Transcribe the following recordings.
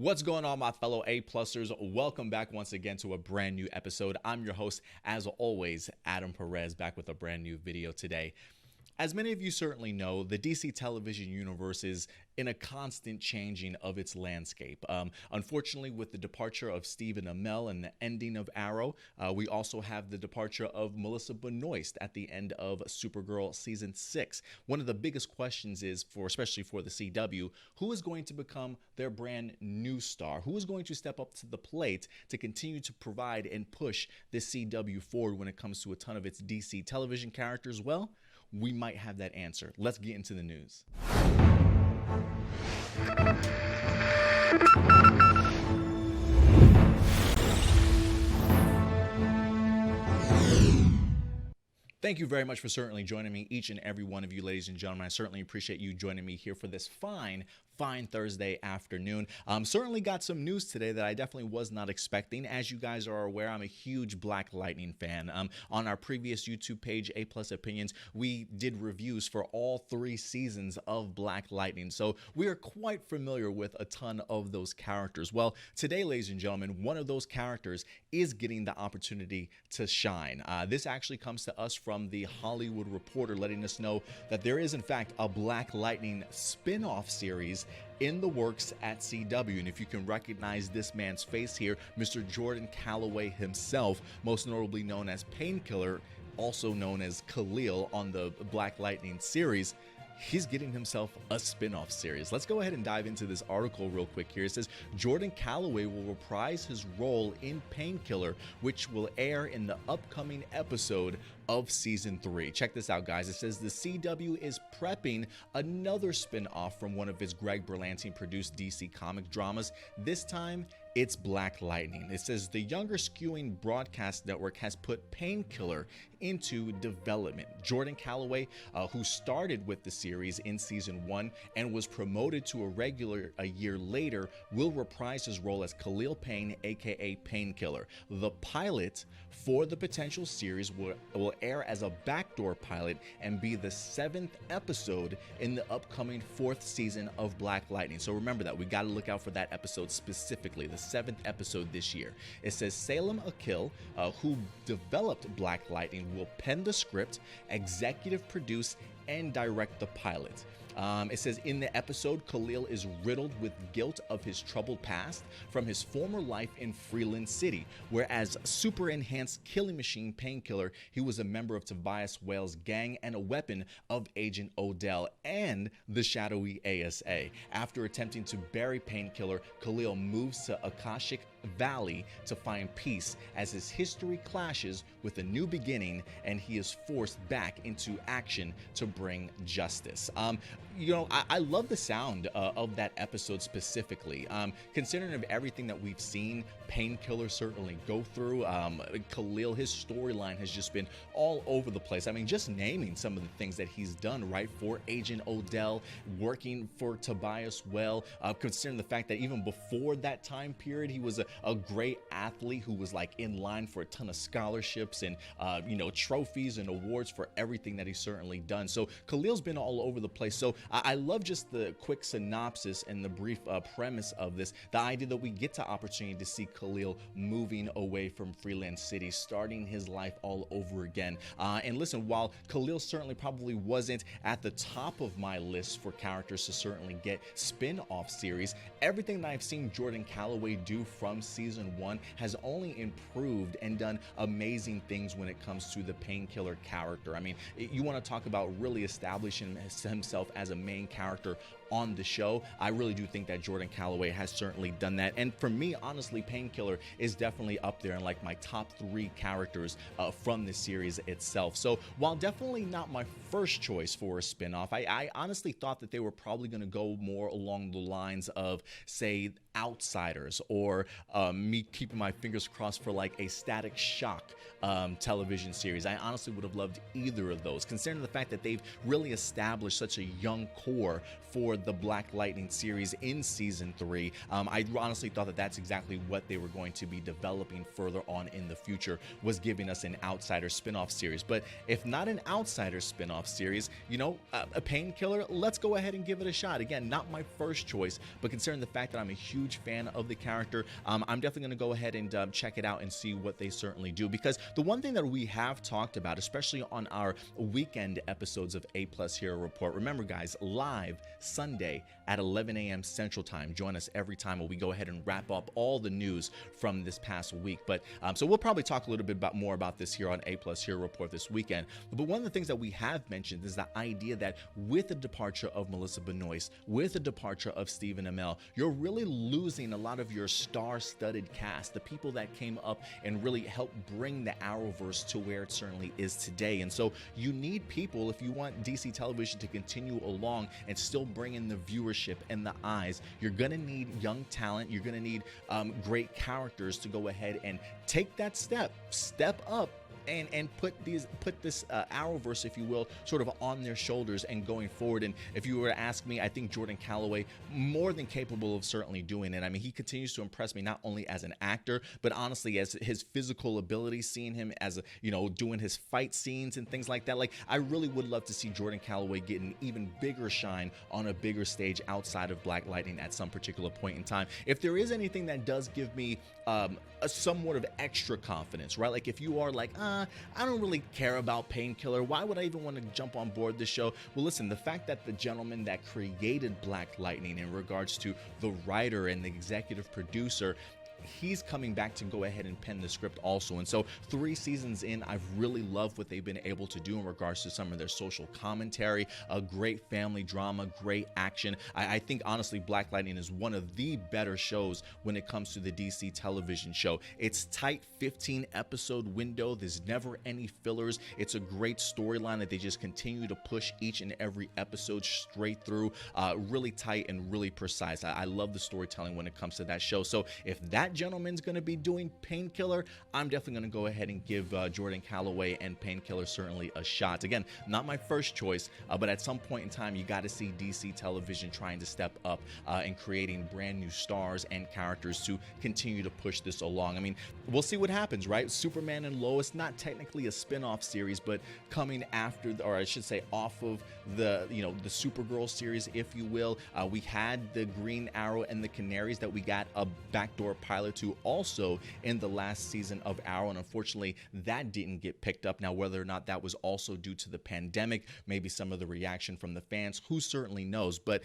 What's going on, my fellow A-Plusers? Welcome back once again to a brand new episode. I'm your host, as always, Adam Perez, back with a brand new video today. As many of you certainly know, the DC television universe is in a constant changing of its landscape. Unfortunately, with the departure of Stephen Amell and the ending of Arrow, we also have the departure of Melissa Benoist at the end of Supergirl Season 6. One of the biggest questions is, especially for the CW, who is going to become their brand new star? Who is going to step up to the plate to continue to provide and push the CW forward when it comes to a ton of its DC television characters? Well, we might have that answer. Let's get into the news. Thank you very much for certainly joining me, each and every one of you, ladies and gentlemen. I certainly appreciate you joining me here for this fine Thursday afternoon. Certainly got some news today that I definitely was not expecting. As you guys are aware, I'm a huge Black Lightning fan. On our previous YouTube page, A Plus Opinions, we did reviews for all 3 seasons of Black Lightning, so we are quite familiar with a ton of those characters. Well, today, ladies and gentlemen, one of those characters is getting the opportunity to shine. This actually comes to us from the Hollywood Reporter, letting us know that there is in fact a Black Lightning spin-off series in the works at CW. And if you can recognize this man's face here, Mr. Jordan Calloway himself, most notably known as Painkiller, also known as Khalil on the Black Lightning series, he's getting himself a spin-off series. Let's go ahead and dive into this article real quick here. It says Jordan Calloway will reprise his role in Painkiller, which will air in the upcoming episode of season 3. Check this out, guys. It says the CW is prepping another spin-off from one of its Greg Berlanti produced DC comic dramas. This time it's Black Lightning. It says the younger skewing broadcast network has put Painkiller into development. Jordan Calloway, who started with the series in season 1 and was promoted to a regular a year later, will reprise his role as Khalil Payne, aka Painkiller. The pilot for the potential series will air as a backdoor pilot and be the 7th episode in the upcoming 4th season of Black Lightning. So remember that. We got to look out for that episode specifically, the 7th episode this year. It says Salem Akil, who developed Black Lightning, will pen the script, executive produce, and direct the pilot. It says in the episode, Khalil is riddled with guilt of his troubled past from his former life in Freeland City, whereas super enhanced killing machine Painkiller, he was a member of Tobias Whale's gang and a weapon of Agent Odell and the shadowy ASA. After attempting to bury Painkiller, Khalil moves to Akashic Valley to find peace as his history clashes with a new beginning and he is forced back into action to bring justice. I love the sound of that episode specifically. Considering of everything that we've seen Painkiller certainly go through, Khalil, his storyline has just been all over the place. I mean, just naming some of the things that he's done, right, for Agent Odell, working for Tobias Whale, considering the fact that even before that time period, he was a great athlete who was like in line for a ton of scholarships and trophies and awards for everything that he's certainly done. So Khalil's been all over the place. So I love just the quick synopsis and the brief premise of this, the idea that we get the opportunity to see Khalil moving away from Freeland City, starting his life all over again. And listen, while Khalil certainly probably wasn't at the top of my list for characters to certainly get spin-off series, everything that I've seen Jordan Calloway do from season 1 has only improved and done amazing things when it comes to the Painkiller character. I mean, you want to talk about really establishing himself as a main character on the show. I really do think that Jordan Calloway has certainly done that. And for me, honestly, Painkiller is definitely up there in like my top 3 characters from the series itself. So while definitely not my first choice for a spinoff, I honestly thought that they were probably going to go more along the lines of, say, Outsiders, or me keeping my fingers crossed for like a Static Shock television series. I honestly would have loved either of those, considering the fact that they've really established such a young core for for the Black Lightning series in season 3. I honestly thought that that's exactly what they were going to be developing further on in the future, was giving us an Outsider spin-off series. But if not an Outsider spin-off series, you know, a Painkiller, let's go ahead and give it a shot. Again, not my first choice, but considering the fact that I'm a huge fan of the character, I'm definitely going to go ahead and check it out and see what they certainly do. Because the one thing that we have talked about, especially on our weekend episodes of APlus Hero Report, remember guys, live Sunday at 11 a.m. Central Time. Join us every time when we go ahead and wrap up all the news from this past week. But so we'll probably talk a little bit more about this here on APlus Hero Report this weekend. But one of the things that we have mentioned is the idea that with the departure of Melissa Benoist, with the departure of Stephen Amell, you're really losing a lot of your star-studded cast, the people that came up and really helped bring the Arrowverse to where it certainly is today. And so you need people, if you want DC television to continue along and still bring in the viewership and the eyes, you're going to need young talent. You're going to need great characters to go ahead and take that step up and put this Arrowverse, if you will, sort of on their shoulders and going forward. And if you were to ask me, I think Jordan Calloway more than capable of certainly doing it. I mean, he continues to impress me not only as an actor, but honestly as his physical ability, seeing him as doing his fight scenes and things like that. Like, I really would love to see Jordan Calloway get an even bigger shine on a bigger stage outside of Black Lightning at some particular point in time. If there is anything that does give me a somewhat of extra confidence, right? Like if you are like, I don't really care about Painkiller, why would I even want to jump on board this show? Well, listen, the fact that the gentleman that created Black Lightning, in regards to the writer and the executive producer, he's coming back to go ahead and pen the script also. And so 3 seasons in, I've really loved what they've been able to do in regards to some of their social commentary, a great family drama, great action. I think honestly Black Lightning is one of the better shows when it comes to the DC television show. It's tight 15 episode window. There's never any fillers. It's a great storyline that they just continue to push each and every episode straight through, really tight and really precise. I love the storytelling when it comes to that show. So if that gentleman's going to be doing Painkiller, I'm definitely going to go ahead and give Jordan Calloway and Painkiller certainly a shot. Again, not my first choice, but at some point in time, you got to see DC television trying to step up and creating brand new stars and characters to continue to push this along. I mean, we'll see what happens, right? Superman and Lois, not technically a spin-off series, but coming after, or I should say off of the Supergirl series, if you will. We had the Green Arrow and the Canaries that we got a backdoor pilot to also in the last season of Arrow, and unfortunately that didn't get picked up. Now, whether or not that was also due to the pandemic, maybe some of the reaction from the fans, who certainly knows, but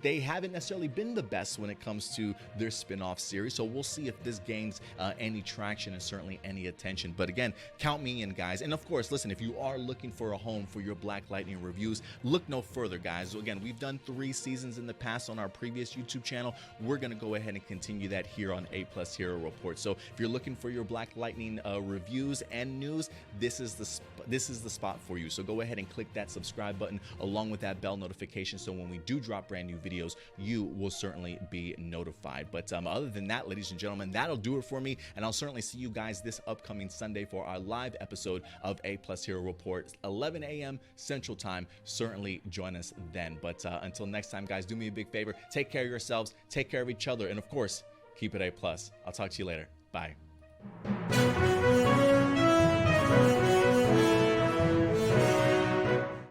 they haven't necessarily been the best when it comes to their spin-off series, so we'll see if this gains any traction and certainly any attention. But again, count me in, guys. And of course, listen, if you are looking for a home for your Black Lightning reviews, look no further, guys. Again, we've done 3 seasons in the past on our previous YouTube channel. We're going to go ahead and continue that here on APlus Hero Report. So if you're looking for your Black Lightning reviews and news, this is the spot for you. So go ahead and click that subscribe button along with that bell notification, so when we do drop brand new videos, you will certainly be notified. But other than that, ladies and gentlemen, that'll do it for me, and I'll certainly see you guys this upcoming Sunday for our live episode of APlus Hero Report, 11 a.m. Central Time. Certainly join us then. But until next time, guys, do me a big favor, take care of yourselves, take care of each other, and of course, keep it A+. I'll talk to you later. Bye.